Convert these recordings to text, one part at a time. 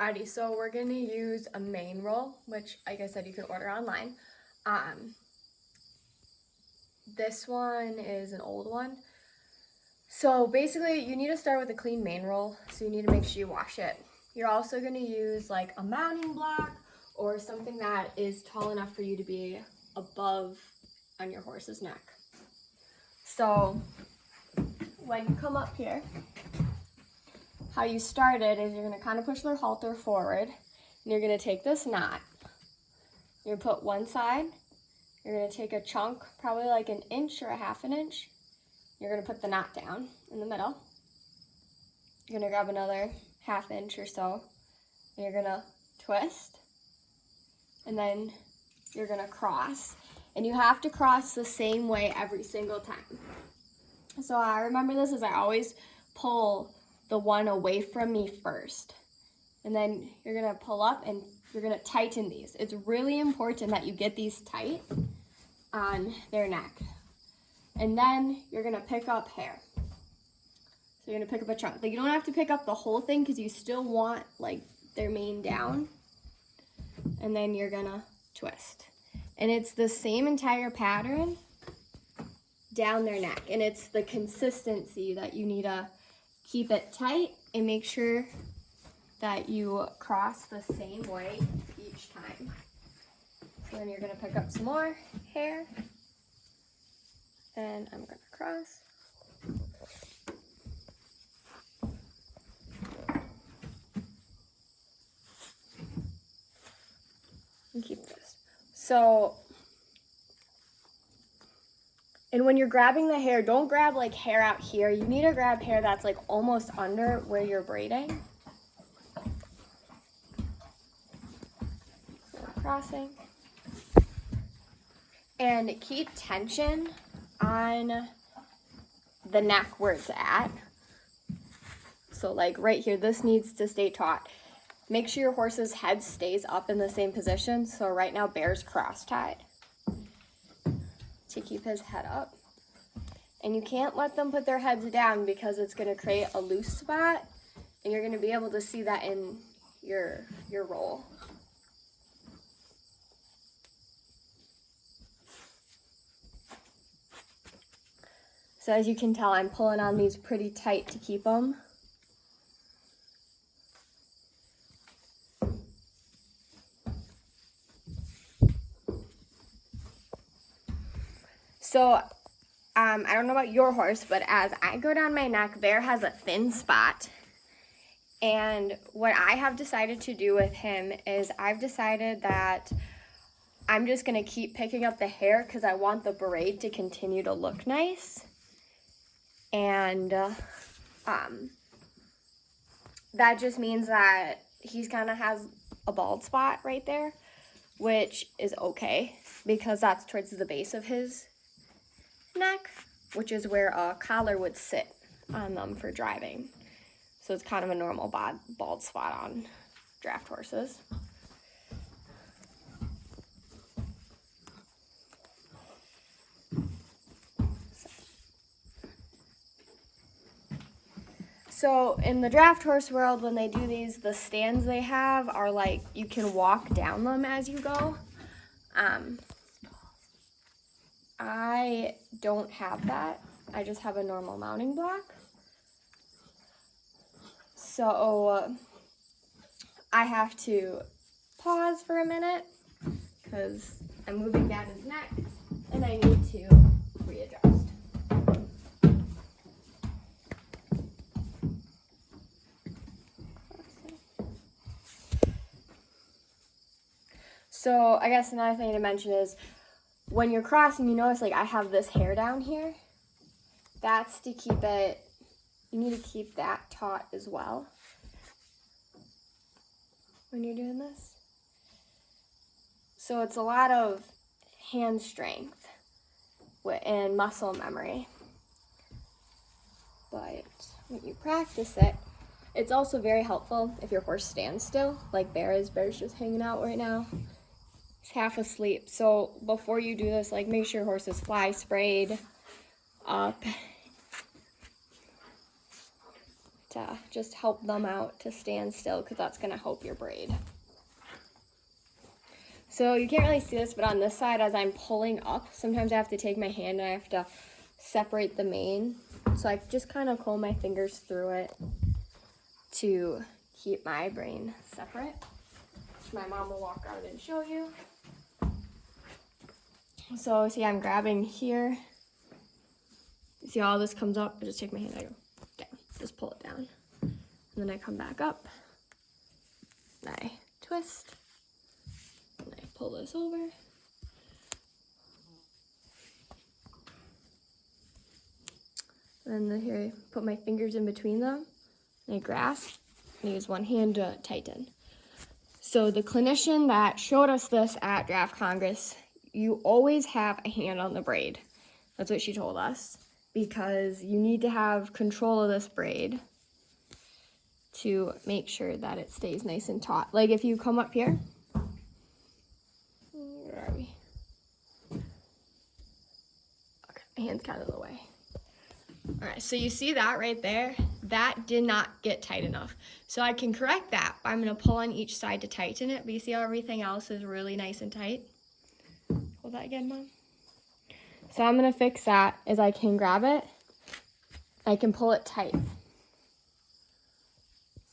Alrighty, so we're gonna use a mane roll, which, like I said, you can order online. This one is an old one. So basically, you need to start with a clean mane roll, so you need to make sure you wash it. You're also gonna use like a mounting block or something that is tall enough for you to be above on your horse's neck. So when you come up here, how you started is you're gonna kind of push their halter forward, and you're gonna take this knot. You're gonna put one side, you're gonna take a chunk, probably like an inch or a half an inch. You're gonna put the knot down in the middle. You're gonna grab another half inch or so, and you're gonna twist, and then you're gonna cross. And you have to cross the same way every single time. So I remember this is I always pull the one away from me first. And then you're gonna pull up and you're gonna tighten these. It's really important that you get these tight on their neck. And then you're gonna pick up hair. So you're gonna pick up a chunk. Like, you don't have to pick up the whole thing because you still want like their mane down. And then you're gonna twist. And it's the same entire pattern down their neck. And it's the consistency that you need to keep it tight and make sure that you cross the same way each time. So then you're gonna pick up some more hair. And I'm gonna cross. And keep this. So, and when you're grabbing the hair, don't grab like hair out here. You need to grab hair that's like almost under where you're braiding. So we're crossing. And keep tension on the neck where it's at. So like right here, this needs to stay taut. Make sure your horse's head stays up in the same position. So right now, Bear's cross-tied to keep his head up. And you can't let them put their heads down because it's gonna create a loose spot, and you're gonna be able to see that in your roll. So as you can tell, I'm pulling on these pretty tight to keep them. So I don't know about your horse, but as I go down my neck, Bear has a thin spot. And what I have decided to do with him is I've decided that I'm just gonna keep picking up the hair because I want the braid to continue to look nice. And that just means that he's kind of has a bald spot right there, which is okay because that's towards the base of his neck, which is where a collar would sit on them for driving. So it's kind of a normal bald spot on draft horses. So in the draft horse world, when they do these, the stands they have are like, you can walk down them as you go. I don't have that. I just have a normal mounting block. So I have to pause for a minute because I'm moving down his neck and I need to readjust. So I guess another thing to mention is when you're crossing, you notice like I have this hair down here. That's to keep it, you need to keep that taut as well when you're doing this. So it's a lot of hand strength and muscle memory. But when you practice it, it's also very helpful if your horse stands still, like Bear is. Bear's just hanging out right now. He's half asleep. So before you do this, like make sure your horse is fly sprayed up. to just help them out to stand still, because that's going to help your braid. So you can't really see this, but on this side, as I'm pulling up, sometimes I have to take my hand and I have to separate the mane. So I just kind of comb my fingers through it to keep my braid separate, which my mom will walk out and show you. So see, I'm grabbing here. See, all this comes up. I just take my hand, I go down, just pull it down. And then I come back up, and I twist, and I pull this over. And then here I put my fingers in between them, and I grasp, and use one hand to tighten. So the clinician that showed us this at Draft Congress, you always have a hand on the braid. That's what she told us, because you need to have control of this braid to make sure that it stays nice and taut. Like if you come up here, where are we? Okay, my hand's kind of in the way. All right, so you see that right there? That did not get tight enough. So I can correct that. I'm gonna pull on each side to tighten it, but you see how everything else is really nice and tight? Hold that again, Mom. So I'm gonna fix that is I can grab it, I can pull it tight.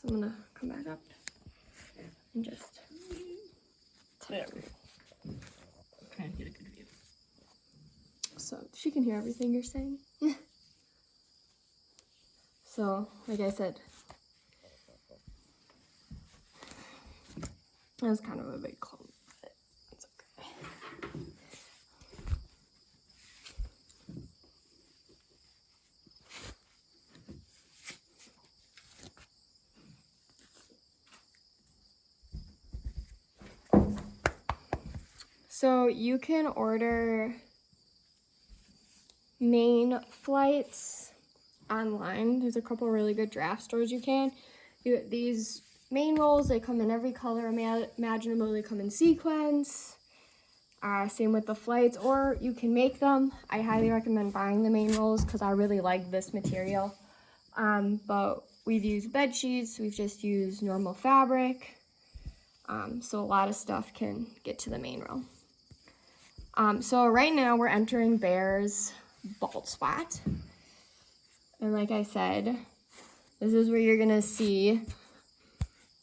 So I'm gonna come back up and just there. Trying to get a good view. so she can hear everything you're saying. So, like I said, that was kind of a big clump, but it's okay. So you can order mane flights online. There's a couple really good draft stores you can. These mane rolls, they come in every color imaginable. They come in sequins. Same with the flights, or you can make them. I highly recommend buying the mane rolls because I really like this material. But we've used bed sheets. We've just used normal fabric. So a lot of stuff can get to the mane roll. So right now we're entering Bear's bald spot. And like I said, this is where you're gonna see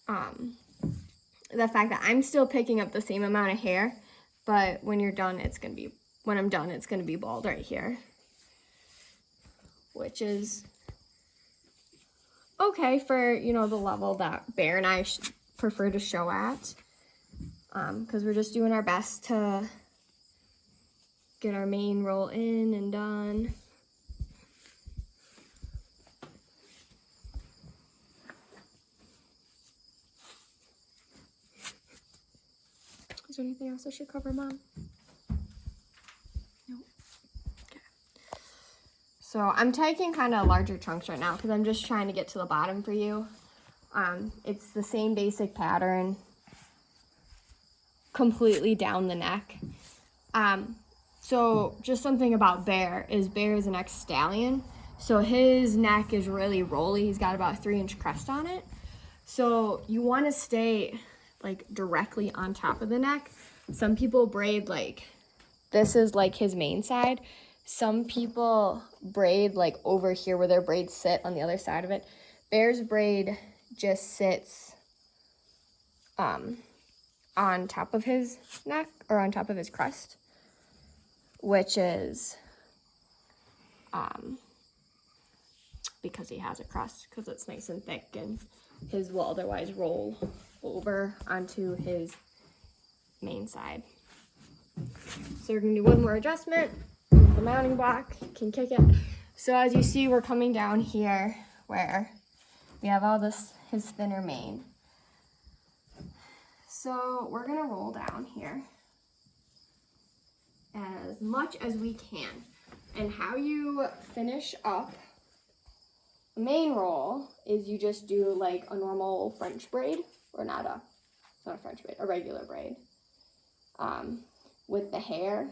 the fact that I'm still picking up the same amount of hair, but when you're done, when I'm done, it's gonna be bald right here, which is okay for, you know, the level that Bear and I prefer to show at, because we're just doing our best to get our mane roll in and done. Is there anything else I should cover, Mom? No. Okay. So I'm taking kind of larger chunks right now because I'm just trying to get to the bottom for you. It's the same basic pattern, completely down the neck. So just something about Bear is an ex-stallion. So his neck is really rolly. He's got about a 3-inch crest on it. So you want to stay like directly on top of the neck. Some people braid like, this is like his main side. Some people braid like over here where their braids sit on the other side of it. Bear's braid just sits on top of his neck, or on top of his crest, which is because he has a crest, because it's nice and thick, and his will otherwise roll over onto his main side. So we're gonna do one more adjustment. The mounting block, you can kick it. So as you see, we're coming down here where we have all this, his thinner mane. So we're gonna roll down here as much as we can. And how you finish up a mane roll is you just do like a normal French braid, or not a French braid, a regular braid, with the hair.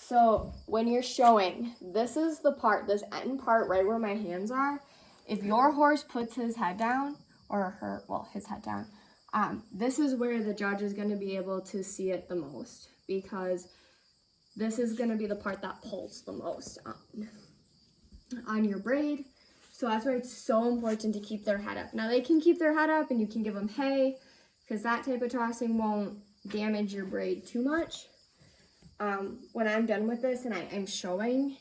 So when you're showing, this is the part, this end part right where my hands are. If your horse puts his head down, or her, well, his head down, this is where the judge is going to be able to see it the most, because this is going to be the part that pulls the most on your braid. So that's why it's so important to keep their head up. Now they can keep their head up and you can give them hay, because that type of tossing won't damage your braid too much. When I'm done with this and I'm showing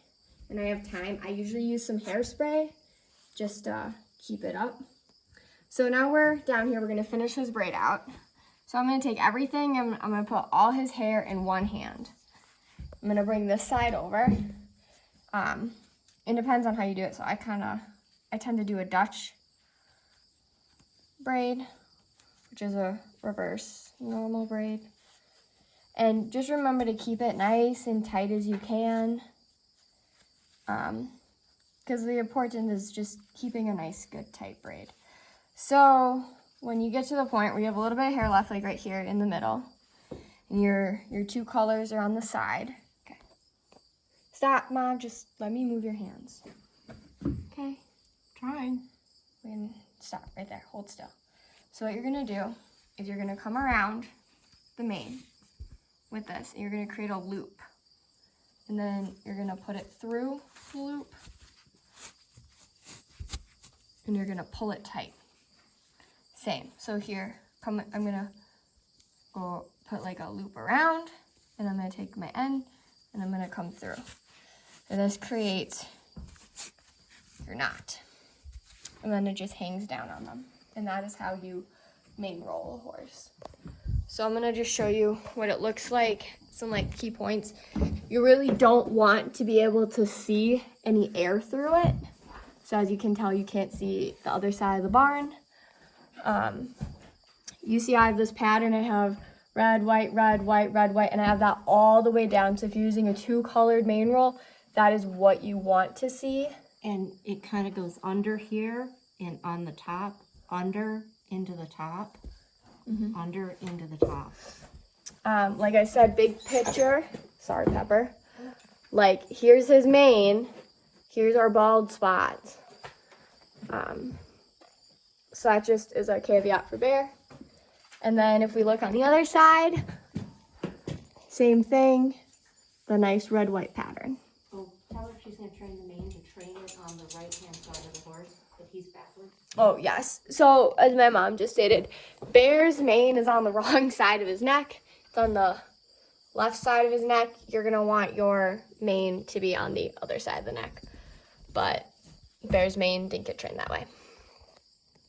and I have time, I usually use some hairspray just to keep it up. So now we're down here, we're gonna finish his braid out. So I'm gonna take everything and I'm gonna put all his hair in one hand. I'm gonna bring this side over. It depends on how you do it. So I tend to do a Dutch braid, which is a reverse normal braid. And just remember to keep it nice and tight as you can. Because the important is just keeping a nice, good, tight braid. So when you get to the point where you have a little bit of hair left, like right here in the middle, and your two colors are on the side. Okay. Stop, Mom. Just let me move your hands. Okay. Trying. And stop right there. Hold still. So what you're gonna do is you're gonna come around the mane with this, and you're gonna create a loop, and then you're gonna put it through the loop, and you're gonna pull it tight. Same. So here, I'm gonna go put like a loop around, and I'm gonna take my end, and I'm gonna come through, and this creates your knot, and then it just hangs down on them, and that is how you mane roll a horse. So I'm gonna just show you what it looks like, some like key points. You really don't want to be able to see any air through it. So as you can tell, you can't see the other side of the barn. You see I have this pattern, I have red, white, red, white, red, white, and I have that all the way down. So if you're using a 2-colored mane roll, that is what you want to see. And it kind of goes under here and on the top, under into the top, under into the top. Like I said, big picture. Sorry, Pepper. Like, here's his mane. Here's our bald spots. So that just is our caveat for Bear. And then if we look on the other side, same thing, the nice red-white pattern. Oh, tell her she's going to train the mane to train it on the right-hand side of the horse, but he's backwards. Oh, yes. So, as my mom just stated, Bear's mane is on the wrong side of his neck. It's on the left side of his neck. You're going to want your mane to be on the other side of the neck. But Bear's mane didn't get trained that way.